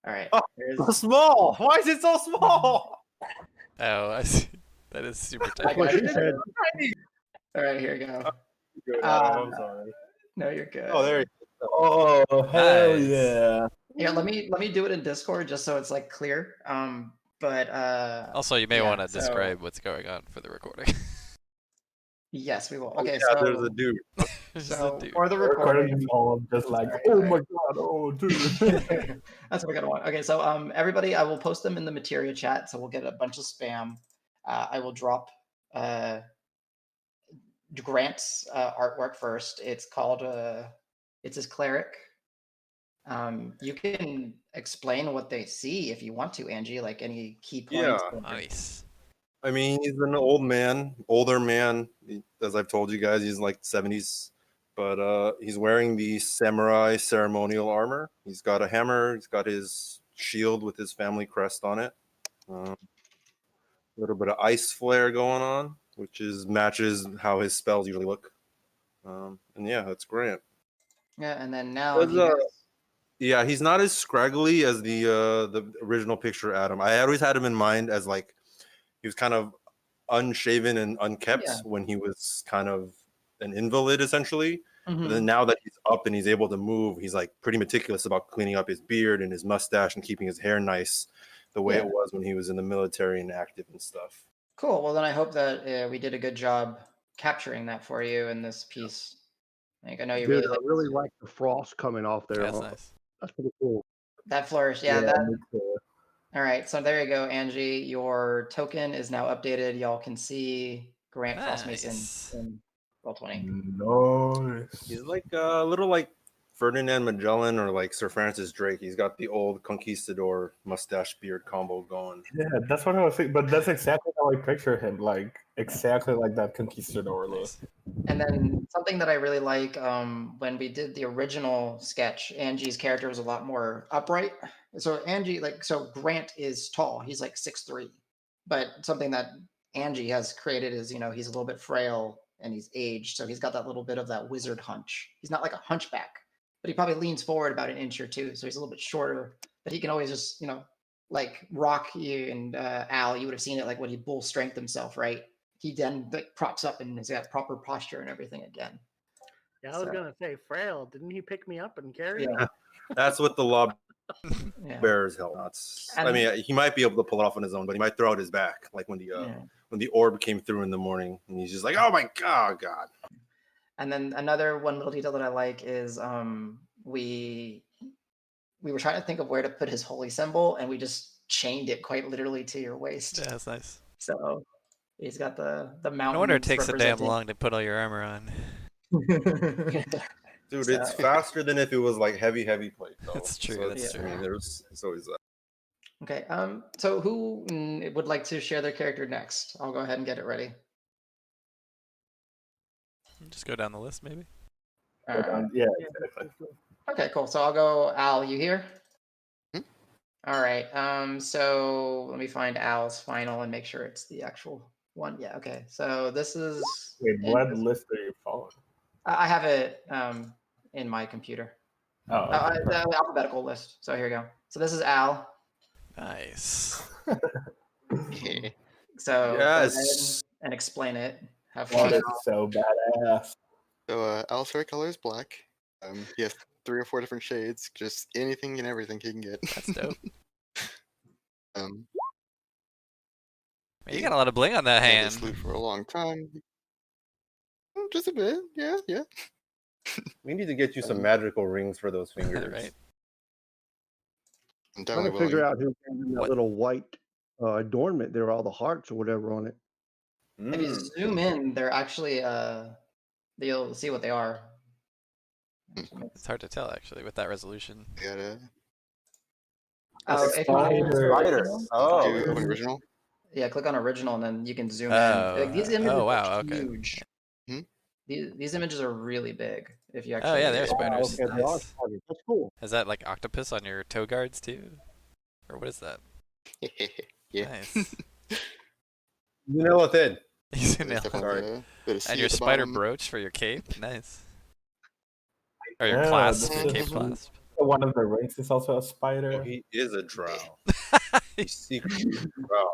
All right. Oh, so small. Why is it so small? Oh, I see. That is super I tight. got She it. said, All right, here you go. Good, Adam, I'm sorry. No, you're good. Oh, there you Oh, hell Nice. yeah. Yeah, let me do it in Discord just so it's like clear. But Also, you may yeah, want to so- describe what's going on for the recording. yes, we will. Oh, Okay, yeah, so there's a dude. Just a so dude. for the Recording recording, is all of just like, Sorry, oh sorry. my god, oh dude. that's what we're gonna want. Okay, so everybody, I will post them in the Materia chat, so we'll get a bunch of spam. I will drop Grant's artwork first. It's called it's his Cleric. You can explain what they see if you want to, Angie, like any key points. Yeah. or- Nice. I mean, he's an older man. As I've told you guys, he's like 70s. But he's wearing the samurai ceremonial armor. He's got a hammer. He's got his shield with his family crest on it. A little bit of ice flare going on, which matches how his spells usually look. And yeah, that's Grant. Yeah, and then now Does, you guys- Yeah, he's not as scraggly as the original picture Adam. I always had him in mind as like he was kind of unshaven and unkept Yeah. when he was kind of an invalid essentially. Mhm. But then now that he's up and he's able to move, he's like pretty meticulous about cleaning up his beard and his mustache and keeping his hair nice the way Yeah. it was when he was in the military and active and stuff. Cool. Well, then I hope that we did a good job capturing that for you in this piece. Like I know you dude, really I really like the frost coming off there. That's nice. That's pretty cool. that flourish. Yeah, me that. too. All right. So there you go, Angie. Your token is now updated. Y'all can see Grant Nice. Frostmason in Roll20. Nice. He's like a little like Ferdinand Magellan or like Sir Francis Drake. He's got the old conquistador mustache beard combo going. Yeah, that's what I was thinking. But that's exactly how I picture him, like exactly like that conquistador look. Nice. And then something that I really like, when we did the original sketch, Angie's character was a lot more upright. So Angie, so Grant is tall. He's like 6'3". But something that Angie has created is, he's a little bit frail and he's aged. So he's got that little bit of that wizard hunch. He's not like a hunchback, but he probably leans forward about an inch or two. So he's a little bit shorter, but he can always just, like Roque and Al, you would have seen it like when he bull strength himself, right? He then like props up and has got proper posture and everything again. Yeah, I was So- gonna say frail. Didn't he pick me up and carry me? Yeah. That's what the law Yeah. bears help. I mean, he might be able to pull it off on his own, but he might throw out his back, like when the orb came through in the morning, and he's just like, "Oh my god!" And then another one little detail that I like is we were trying to think of where to put his holy symbol, and we just chained it quite literally to your waist. Yeah, that's nice. So he's got the mountain. No wonder it takes so damn long to put all your armor on. Dude, it's faster than if it was like heavy plate. Though. That's true, So that's it's- true. I mean, it's always that. Okay. So who would like to share their character next? I'll go ahead and get it ready. Just go down the list, maybe. All right. Yeah, exactly. Okay, cool. So I'll go. Al, you here? Hmm? All right. So let me find Al's final and make sure it's the actual one. Yeah. Okay. So this is. Wait, what list are you following? I have it in my computer. Oh, okay. The alphabetical list. So here we go. So this is Al. Nice. So go Yes. ahead and explain it. Have That fun. is so badass. So Al's favorite color is black. He has 3 or 4 different shades, just anything and everything he can get. That's dope. um, Man, you got a lot of bling on that had hand. this loot for a long time. Just a bit, yeah. We need to get you some magical rings for those fingers. Right. I'm I'm trying definitely to figure willing. out who gave him that What? little white adornment there, all the hearts or whatever on it. If you zoom in, they're actually you'll see what they are. It's hard to tell actually with that resolution. I gotta Oh, if you Spider. Oh, do an original. yeah, click on original and then you can zoom Oh, in. Like, these images oh, wow, are okay. huge. Hmm? These images are really big. If you actually. Oh yeah, there's Oh, spiders. okay, they are Nice. spiders. That's cool. Is that like octopus on your toe guards too? Or what is that? Yeah. Nice. Vanilla thin. He's There's nailed it. definitely a bit of sea And your at the spider bottom. brooch for your cape? Nice. Or your Yeah, clasp, this your is cape sweet. clasp. So one of the rings is also a spider. Oh, he is a drow. He's secretly a drow.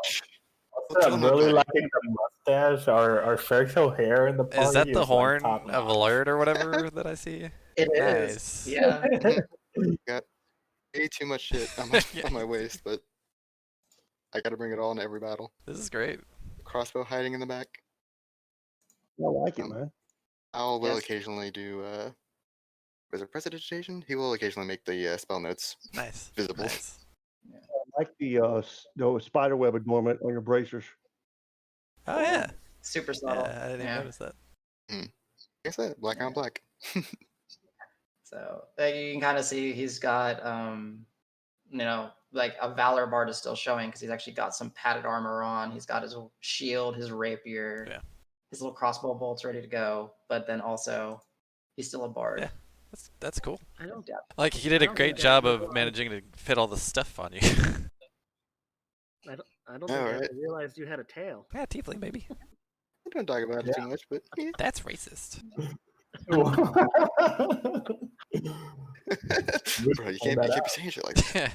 Also, I'm really liking the mustache. Our facial hair in the party Is that the like, horn top of notch. Alert or whatever that I see? It is. Nice. Yeah. Got way too much shit on my waist, but I got to bring it all in every battle. This is great. Crossbow hiding in the back. I like it, man. Will Yes. occasionally do. Was it prestidigitation? He will occasionally make the spell notes Nice. visible. Nice. I like the spider web adornment on your bracers. Oh yeah. Super subtle. Yeah, I didn't even notice that. Like I said, black on black. So you can kind of see he's got, like a Valor bard is still showing because he's actually got some padded armor on. He's got his shield, his rapier, Yeah. his little crossbow bolts ready to go. But then also, he's still a bard. Yeah. That's cool. I don't. Like he did a I don't great think I job ever of managing to fit all the stuff on you. I don't All think I right. ever realized you had a tail. Yeah, Tiefling baby. I don't talk about it too much, but yeah. That's racist. Bro, you can't be saying shit like that.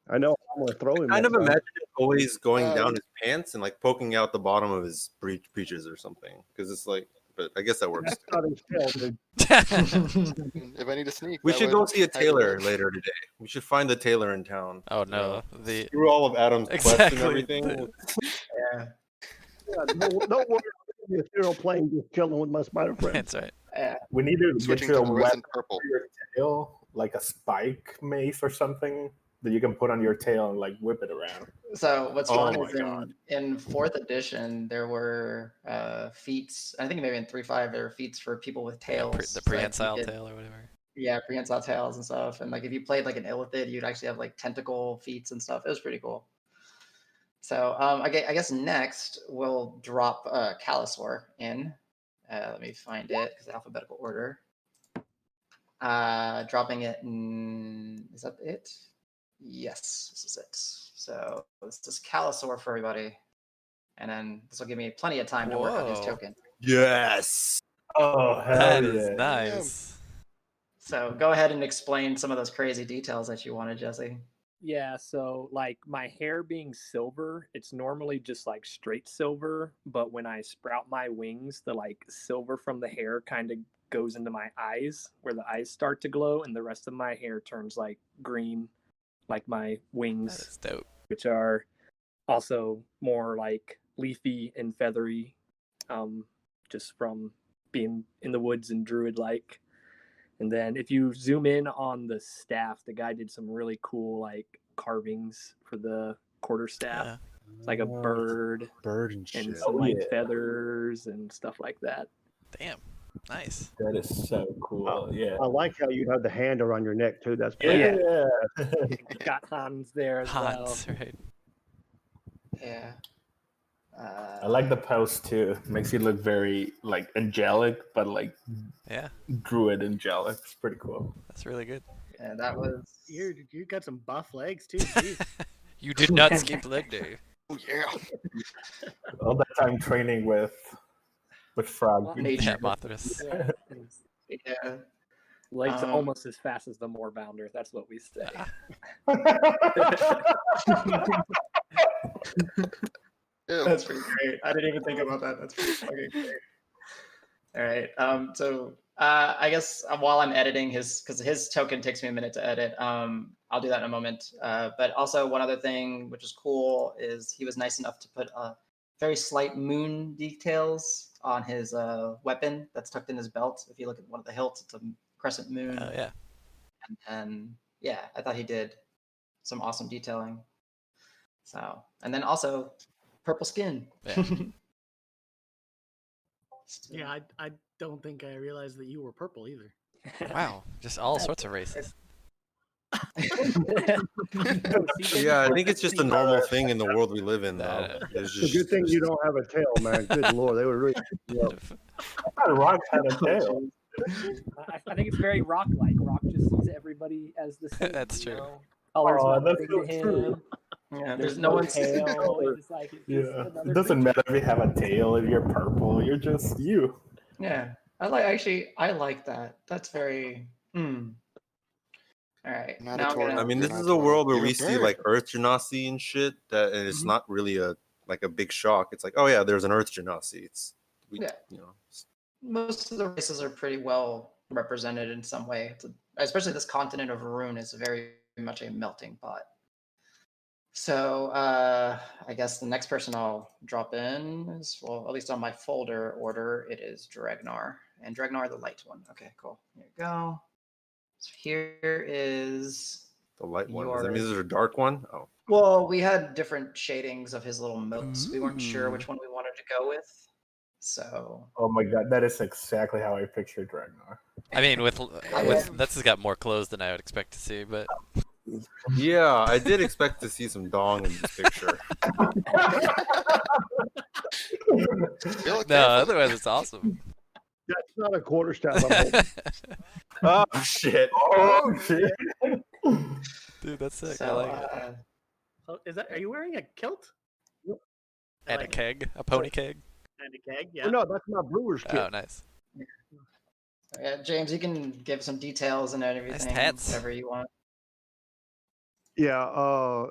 I know. I'm gonna throw him. Kind of that time. imagine it always going down his pants and like poking out the bottom of his breeches or something. Because it's like, but I guess that works. That's not his tail, dude. If I need to sneak, We that should would go see a hide it tailor well. later today. We should find the tailor in town. Oh no. The Through all of Adam's quests and Exactly. everything. Yeah. Yeah, don't worry. I'm gonna be a serial plane just chilling with my spider friends. that's right. Yeah. We need to get Switching you to a the weapon resin purple. for your tail, like a spike mace or something that you can put on your tail and like whip it around. So what's Oh fun my is in 4th edition there were feats. I think maybe in 3.5 there were feats for people with Yeah, tails. the So, like, prehensile you could- tail or whatever. Yeah, prehensile tails and stuff. And like if you played like an illithid, you'd actually have like tentacle feats and stuff. It was pretty cool. So I guess next we'll drop Calisor in. Let me find it because alphabetical order. Dropping it in, is that it? Yes, this is it. So this is Calisor for everybody. And then this will give me plenty of time to work on his Whoa. token. Yes. Oh, hell That yeah. is nice. So go ahead and explain some of those crazy details that you wanted, Jesse. Yeah, so like my hair being silver, it's normally just like straight silver, but when I sprout my wings, the like silver from the hair kind of goes into my eyes where the eyes start to glow and the rest of my hair turns like green, like my That wings, is dope. which are also more like leafy and feathery, just from being in the woods and druid like. And then if you zoom in on the staff, the guy did some really cool like carvings for the quarterstaff. Yeah. It's like a bird Bird and shit. and some Oh, like yeah. feathers and stuff like that. Damn. Nice. That is so cool. Yeah. I like how you have the hand around your neck too. That's pretty Yeah. Got Hans there as Hans, well. right? Yeah. I like the post too. Makes you look very like angelic, but like Yeah, druid angelic. It's pretty cool. that's really good. And that was You got some buff legs too. Jeez. You did not skip leg day. Oh, yeah. All that time training with Frog. Well, nature. Yeah, Mothras. Yeah, and Yeah. legs Um, almost as fast as the moorbounder. That's what we say. Ew. That's pretty great. I didn't even think about that. That's pretty fucking great. All right. So I guess while I'm editing because his token takes me a minute to edit. I'll do that in a moment. But also one other thing which is cool is he was nice enough to put very slight moon details on his weapon that's tucked in his belt. If you look at one of the hilts, it's a crescent moon. Oh yeah. And yeah, I thought he did some awesome detailing. So, and then also purple skin. Yeah. Yeah, I don't think I realized that you were purple either. Wow, just all sorts of races. Yeah, I think it's just a normal thing in the world we live in, though. There's It's a good thing you don't have a tail, man. Good lord, they were really. I thought Rock had a tail. I think it's very Rock-like. Rock just sees everybody as the same. That's you true. know? Color's Aw, not that's big so to true. him. Yeah, There's no no one's tail. It's like, it's just Yeah. another It doesn't creature. matter if you have a tail, if you're purple, you're just you. Yeah, I like that. That's very. All right. Not Now a I'm gonna. Tortle. I mean, You're this not is a a world Tortle. where You're we a see bird. like Earth Genasi and shit, that and it's Mhm. not really a big shock. It's like, oh yeah, there's an Earth Genasi. Yeah. You know, Most of the races are pretty well represented in some way. Especially this continent of Rune is very much a melting pot. So I guess the next person I'll drop in is, well, at least on my folder order, it is Dregnar. And Dregnar, the light one. Okay, cool. Here we go. So here is the light one. Does your. that mean there's a dark one? Oh, Well, we had different shadings of his little moats. We weren't sure Ooh. which one we wanted to go with. So Oh my god, that is exactly how I pictured Dregnar. I mean, with have- this has got more clothes than I would expect to see, but yeah, I did expect to see some dong in this picture. Feel like no, careful. otherwise it's awesome. That's not a quarterstaff. I'm holding. Oh shit! Oh shit! Dude, that's sick. I so like it. So is that? Are you wearing a kilt And a like keg, a pony keg. and a keg? Oh, Yeah. no, that's my brewer's kit. Oh, nice. James, you can give some details and everything, tats. whatever you want. Yeah,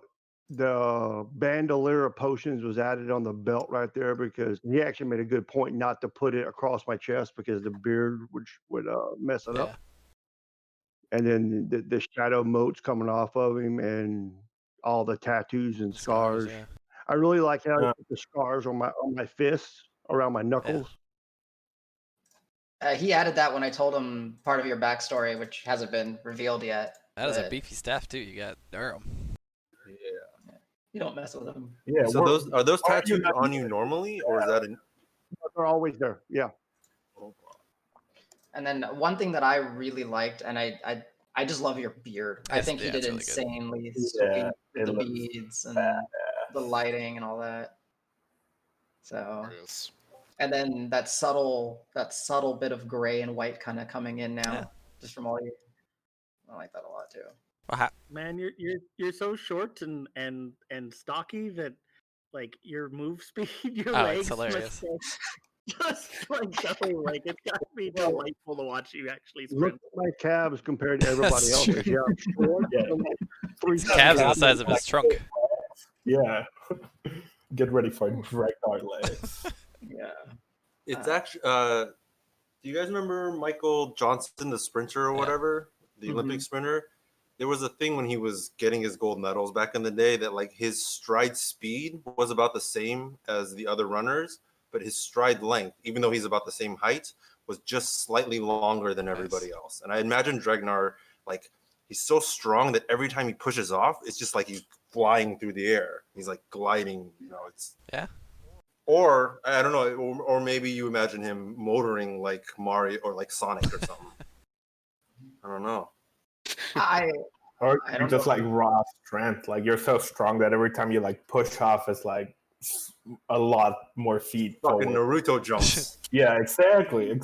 the bandolier of potions was added on the belt right there because he actually made a good point not to put it across my chest because the beard would mess it Yeah. up. And then the shadow motes coming off of him and all the tattoos and scars. Yeah. I really like how he put the scars on my fists around my knuckles. He added that when I told him part of your backstory, which hasn't been revealed yet. That is a but beefy staff too. You got Durham. Yeah. You don't mess with him. Yeah. So are those why are you tattoos not on you normally, or is that an? They're always there. Yeah. And then one thing that I really liked, and I just love your beard. I think he Yeah, did it's really good. insanely Yeah, sweet with it the looks beads and badass. the lighting and all that. So, Yes. and then that subtle bit of gray and white kind of coming in now, Yeah. just from all you. I like that a lot too. Well, Man, you're so short and stocky that like your move speed, your Oh, legs it's hilarious. must just like go. Like it's got to be delightful to watch you actually Look sprint. at my calves compared to everybody That's else. true. Yeah, I'm short, Yeah. I'm like 3 his calves are the times size of his trunk. Yeah. Get ready for Dregnar legs. Yeah. It's actually. Do you guys remember Michael Johnson, the sprinter or Yeah. whatever, the Olympic sprinter? There was a thing when he was getting his gold medals back in the day that like his stride speed was about the same as the other runners, but his stride length, even though he's about the same height, was just slightly longer than everybody else. And I imagine Dregnar, like, he's so strong that every time he pushes off, it's just like he's flying through the air. He's like gliding, you know, it's Yeah. or I don't know, or maybe you imagine him motoring like Mario or like Sonic or something. I don't know. Or I you're don't just know. like raw strength. Like you're so strong that every time you like push off, it's like a lot more feet Fucking forward. Naruto jumps. Yeah, exactly. like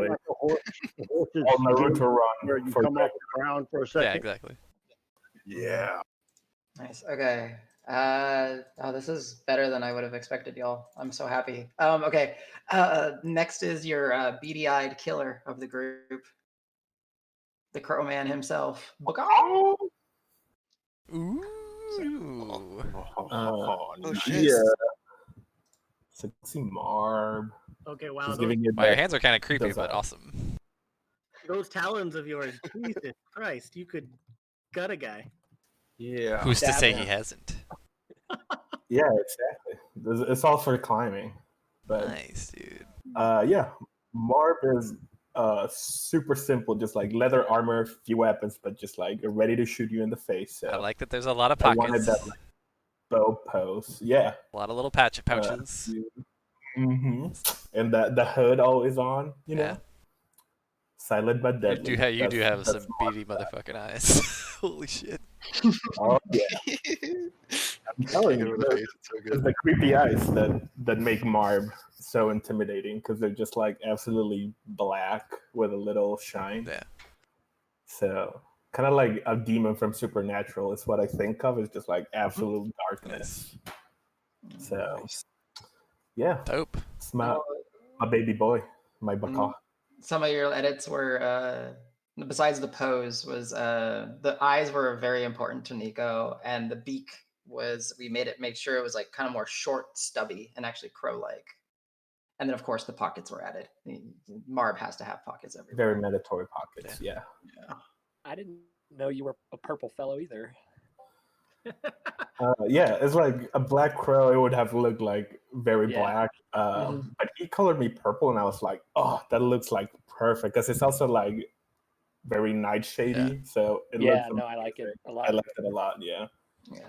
a horse. The horse's All Naruto where run you for come off the ground for a second. Yeah, exactly. Yeah. Nice. Okay. Oh, this is better than I would have expected, y'all. I'm so happy. Okay. Next is your beady-eyed killer of the group, the Crow Man himself. Oh, Ooh. Oh shit. Yeah. Sexy Marb. Okay, wow. Just Those, giving it Wow, your that hands are kind of creepy, does but that. awesome. those talons of yours, Jesus Christ, you could gut a guy. yeah. Who's to Dab say him. he hasn't? Yeah, exactly. It's all for climbing. But Nice, dude. yeah, Marb is super simple, just like leather armor, few weapons, but just like ready to shoot you in the face. So I like that there's a lot of I wanted pockets. that like, bow pose. Yeah. A lot of little pouches. And the hood always on, you know. Yeah. Silent but You deadly. do have That's some beady motherfucking eyes. Holy shit. Oh yeah. I'm telling Take it you, over the face. It's so it's good. the creepy eyes that make Marb so intimidating because they're just like absolutely black with a little shine. Yeah. So kind of like a demon from Supernatural is what I think of. It's just like absolute darkness. So yeah, Dope. it's my baby boy, my baka. Some of your edits were besides the pose, was the eyes were very important to Nico, and the beak was we make sure it was like kind of more short, stubby, and actually crow-like. And then of course the pockets were added. Marb has to have pockets everywhere. Very mandatory pockets. Yeah. I didn't know you were a purple fellow either. Yeah, it's like a black crow. It would have looked like very black, but he colored me purple, and I was like, "Oh, that looks like perfect." Because it's also like very nightshady, so it looks. No, I like it a lot. I like it a lot, yeah.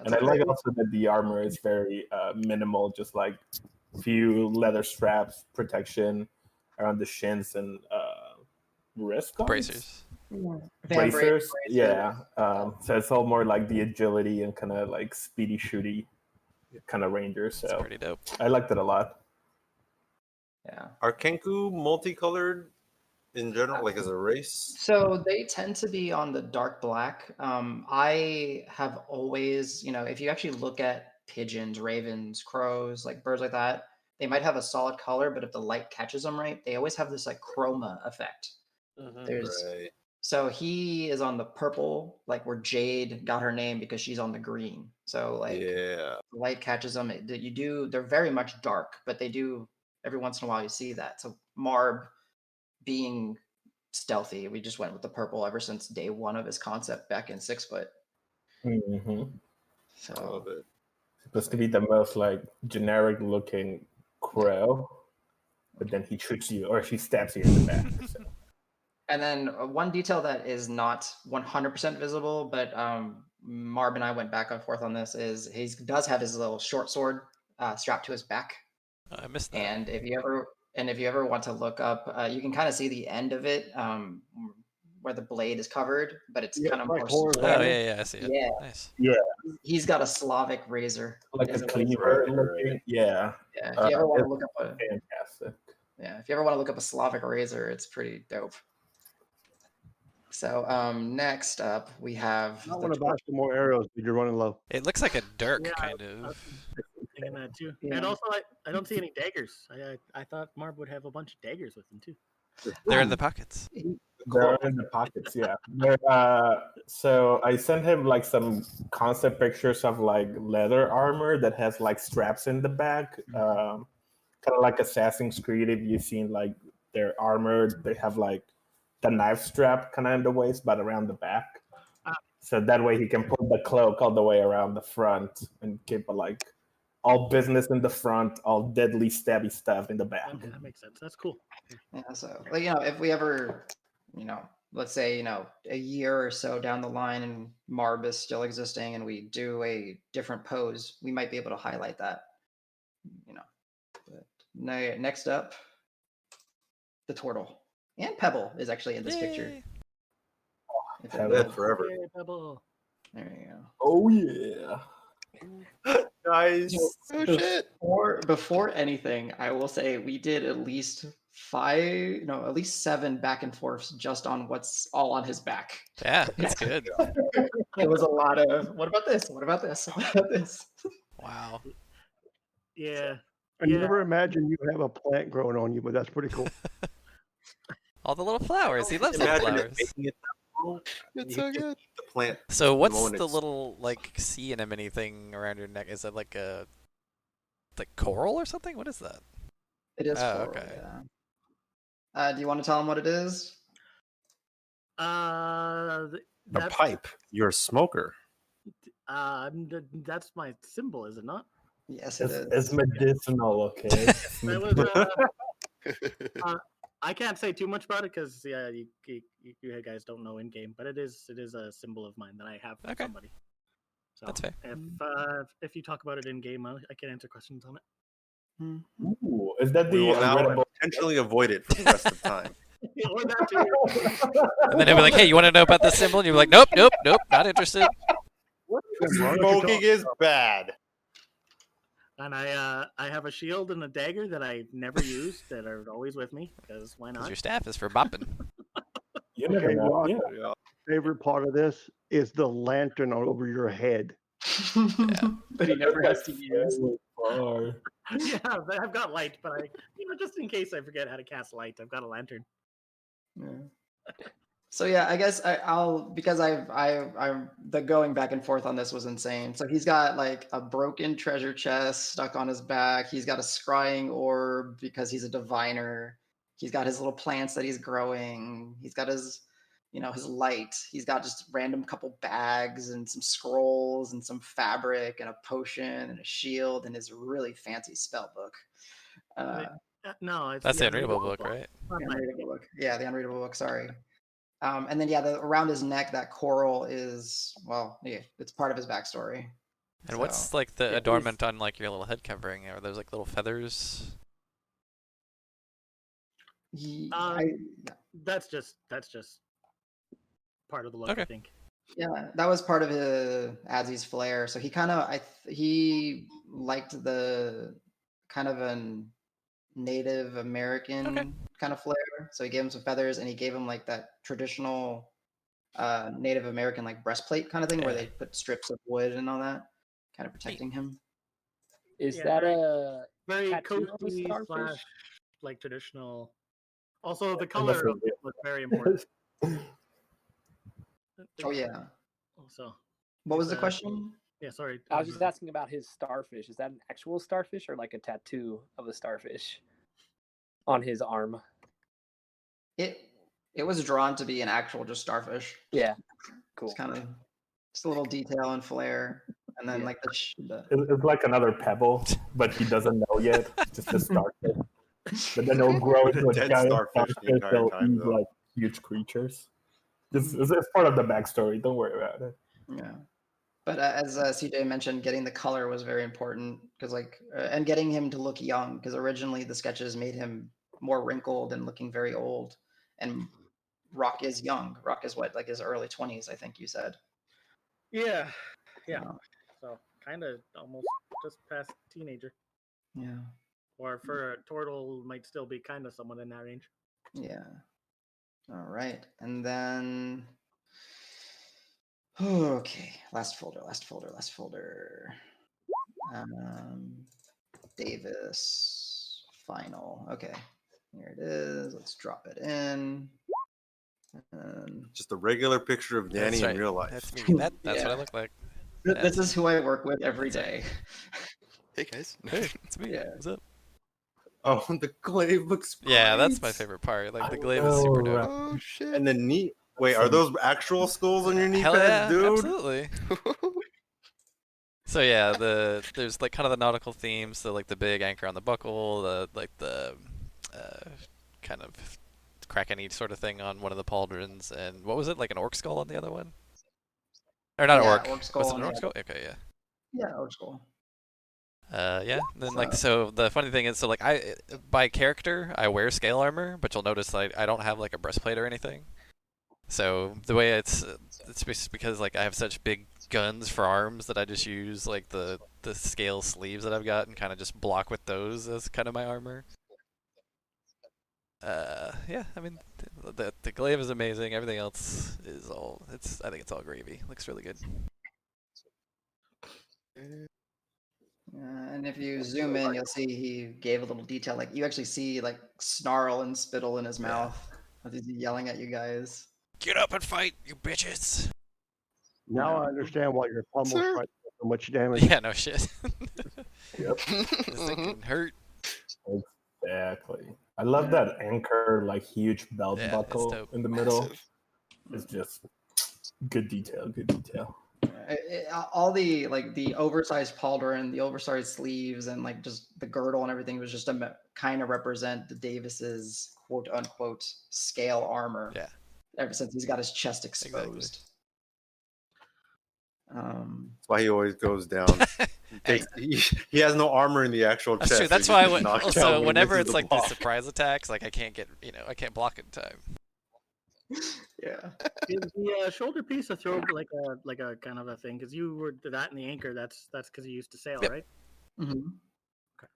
And I like also that the armor is very minimal, just like few leather straps, protection around the shins, and wrist guards. Bracers. Bracers, yeah. So it's all more like the agility and kind of like speedy shooty kind of ranger. So That's pretty dope. I liked it a lot. Yeah. Are Kenku multicolored in general, like as a race? So they tend to be on the dark black. I have always, if you actually look at pigeons, ravens, crows, like birds like that, they might have a solid color, but if the light catches them right, they always have this like chroma effect. Right. So he is on the purple, like where Jade got her name because she's on the green. So like Yeah. light catches them. They're very much dark, but they do every once in a while you see that. So Marb being stealthy, we just went with the purple ever since day one of his concept back in 6 foot. Mm-hmm. So I love it. Supposed to be the most like generic looking crow, but then he shoots you or she stabs you in the back. So. And then one detail that is not 100% visible, but Marb and I went back and forth on this, is he does have his little short sword strapped to his back. I missed that. And if you ever want to look up, you can kind of see the end of it where the blade is covered, but it's kind of more. Oh yeah, I see it. Yeah, Nice. Yeah, he's got a Slavic razor, like a cleaver looking. Yeah. Yeah, if you ever want to look up fantastic. Yeah, if you ever want to look up a Slavic razor, it's pretty dope. So next up we have. I want to buy some more arrows, but you're running low. It looks like a dirk kind of. I was thinking that too. And also, I don't see any daggers. I thought Marb would have a bunch of daggers with him too. They're in the pockets. They're in the pockets, yeah. So I sent him like some concept pictures of like leather armor that has like straps in the back, kind of like Assassin's Creed. If you've seen like their armor, they have like the knife strap kind of in the waist, but around the back. So that way he can put the cloak all the way around the front and keep like all business in the front, all deadly stabby stuff in the back. Okay, that makes sense. That's cool. Yeah, so like, if we ever, let's say, a year or so down the line and Marb is still existing and we do a different pose, we might be able to highlight that. But next up, the Tortle. And Pebble is actually in this picture. Pebble forever. Hey, Pebble. There you go. Oh yeah. Nice. Shit. Before anything, I will say we did at least 7 back and forths just on what's all on his back. Yeah, that's good. It was a lot of what about this? What about this? What about this? Wow. Yeah. I never imagined you have a plant growing on you, but that's pretty cool. All the little flowers. He loves little flowers. It's so good. The plant. So what's the it's- little like sea anemone thing around your neck? Is that like a coral or something? What is that? It is. Oh, floral, okay. Yeah. Do you want to tell him what it is? A pipe. You're a smoker. That's my symbol, is it not? Yes, it is. It's medicinal, okay? That was, I can't say too much about it because you guys don't know in game, but it is a symbol of mine that I have for somebody. So that's fair. If you talk about it in game, I can answer questions on it. Ooh, is that We the will now unreadable? potentially avoid it for the rest of time. Or that too. And then he'll be like, "Hey, you want to know about this symbol?" And you're like, "Nope, not interested." Smoking is bad. And I have a shield and a dagger that I never use that are always with me because why Because not? your staff is for bopping. You never Okay, know. Roque, Yeah. favorite part of this is the lantern over your head. But he never has to use. Yeah, I've got light, but just in case I forget how to cast light, I've got a lantern. Yeah. So yeah, I guess I'll because I'm the going back and forth on this was insane. So he's got like a broken treasure chest stuck on his back. He's got a scrying orb because he's a diviner. He's got his little plants that he's growing. He's got his, his light. He's got just random couple bags and some scrolls and some fabric and a potion and a shield and his really fancy spell book. No, it's That's the unreadable book, right? The unreadable book. Yeah, the unreadable book. Sorry. And then around his neck, that coral is it's part of his backstory. And what's like the adornment on like your little head covering? Are those like little feathers? That's just part of the look, I think. Yeah, that was part of Adzzy's flair. So he liked the kind of a Native American kind of flair. So he gave him some feathers, and he gave him like that traditional Native American like breastplate kind of thing, where they put strips of wood and all that, kind of protecting him. Is that a very tattoo of a cozy starfish? / like traditional? Also, the color of it was very important. Oh yeah. Also, what was the question? Yeah, sorry. I was just asking about his starfish. Is that an actual starfish or like a tattoo of a starfish on his arm? It was drawn to be an actual just starfish. Yeah, cool. It's kind of just a little detail and flair, and then like it's like another pebble, but he doesn't know yet. Just a starfish. But then it'll grow into a giant starfish. They'll eat like huge creatures. It's part of the backstory. Don't worry about it. Yeah. But as CJ mentioned, getting the color was very important because and getting him to look young, because originally the sketches made him more wrinkled and looking very old. And Roque is young. Roque is what, like his early 20s, I think you said. Yeah. So kind of almost just past teenager. Yeah. Or for Tortle, might still be kind of someone in that range. Yeah. All right, and then okay, last folder. Davis final. Okay, here it is. Let's drop it in. Just a regular picture of Danny in real life. That's me. That's what I look like. This is who I work with every day. Hey guys. Hey, it's me. Yeah. What's up? Oh, the glaive looks great. Yeah, that's my favorite part. Like the glaive is super dope. Oh shit. And the neat. Wait, are those actual skulls on your knee Hell pads, yeah, dude? absolutely. So yeah, there's like kind of the nautical theme. So like the big anchor on the buckle, the kind of kraken-y sort of thing on one of the pauldrons, and what was it, like an orc skull on the other one? Or not an orc. skull. Was it an orc skull? Okay, yeah. Yeah, orc skull. Yeah. And then so the funny thing is, so like by character I wear scale armor, but you'll notice like I don't have like a breastplate or anything. So the way it's just because like I have such big guns for arms that I just use like the scale sleeves that I've got and kind of just block with those as kind of my armor. Yeah, I mean the glaive is amazing. Everything else is I think it's all gravy. Looks really good. And if you zoom in, you'll see he gave a little detail. Like you actually see like snarl and spittle in his mouth as he's yelling at you guys. Get up and fight, you bitches! Now I understand why your pummel strike does so much damage. Yeah, no shit. Yep. This thing can hurt. Exactly. I love that anchor, like huge belt buckle in the middle. It's just good detail. All the like the oversized pauldron, the oversized sleeves, and like just the girdle and everything was just to kind of represent the Davis's quote unquote scale armor. Yeah. Ever since he's got his chest exposed. Exactly. That's why he always goes down. He has no armor in the actual chest. That's true. That's why also whenever it's like these surprise attacks, like I can't block in time. Yeah. Is the shoulder piece a throw like a kind of a thing? Because you were that in the anchor. That's because you used to sail, right? Mm-hmm. Okay.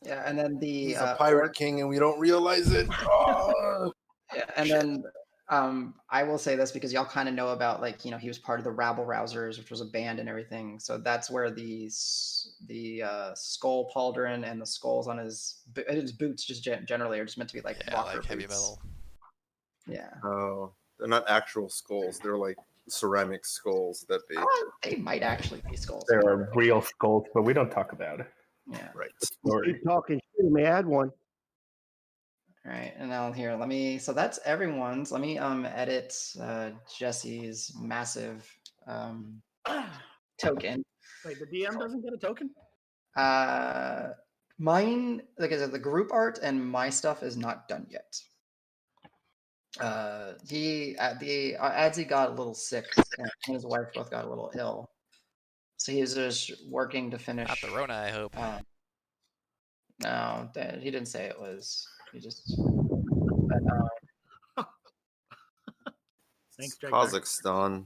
Yeah, and then he's a pirate king, and we don't realize it. Oh. Yeah, and then I will say this because y'all kind of know about he was part of the Rabble Rousers, which was a band and everything. So that's where the skull pauldron and the skulls on his boots just generally are just meant to be like walker like heavy boots. metal. Yeah. Oh. They're not actual skulls. They're like ceramic skulls that They might actually be skulls. There are real skulls, but we don't talk about it. Yeah. right. Keep talking shit. May add one. All right, and now here, let me. So that's everyone's. Let me edit Jesse's massive token. Wait, the DM doesn't get a token? Mine, like I said, the group art and my stuff is not done yet. Adzi got a little sick, and his wife both got a little ill, so he's just working to finish. Not the Rona, I hope. No, he didn't say it was. He just. Thanks, Dregnar. Kazakhstan.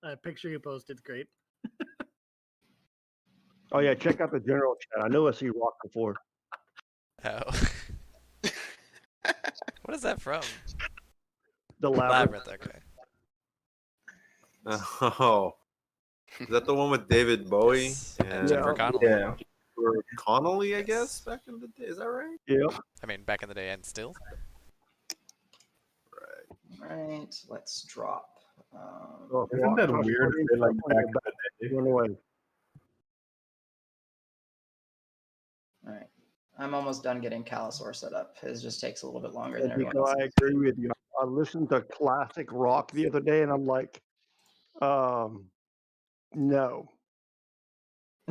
That picture you posted, great. Oh yeah, check out the general chat. I know I see Roque before. Oh. What is that from? The Labyrinth. Okay. Oh, is that the one with David Bowie Yes. and Jennifer Connelly. Yeah. Connolly? I guess back in the day. Is that right? Yep. I mean, back in the day and still. Right, let's drop. Oh, Isn't that Roque, weird? putting They, like stuff on your back back, in the day. run away. All right, I'm almost done getting Calisor set up. His just takes a little bit longer than I everyone else. agree with you. I listened to classic rock the other day, and I'm like, no.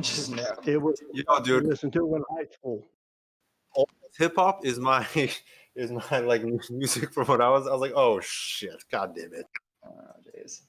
Just no. It was. You know, dude, Listen to it in high school. hip hop is my like music from when I was like, oh shit, god damn it. Oh jeez.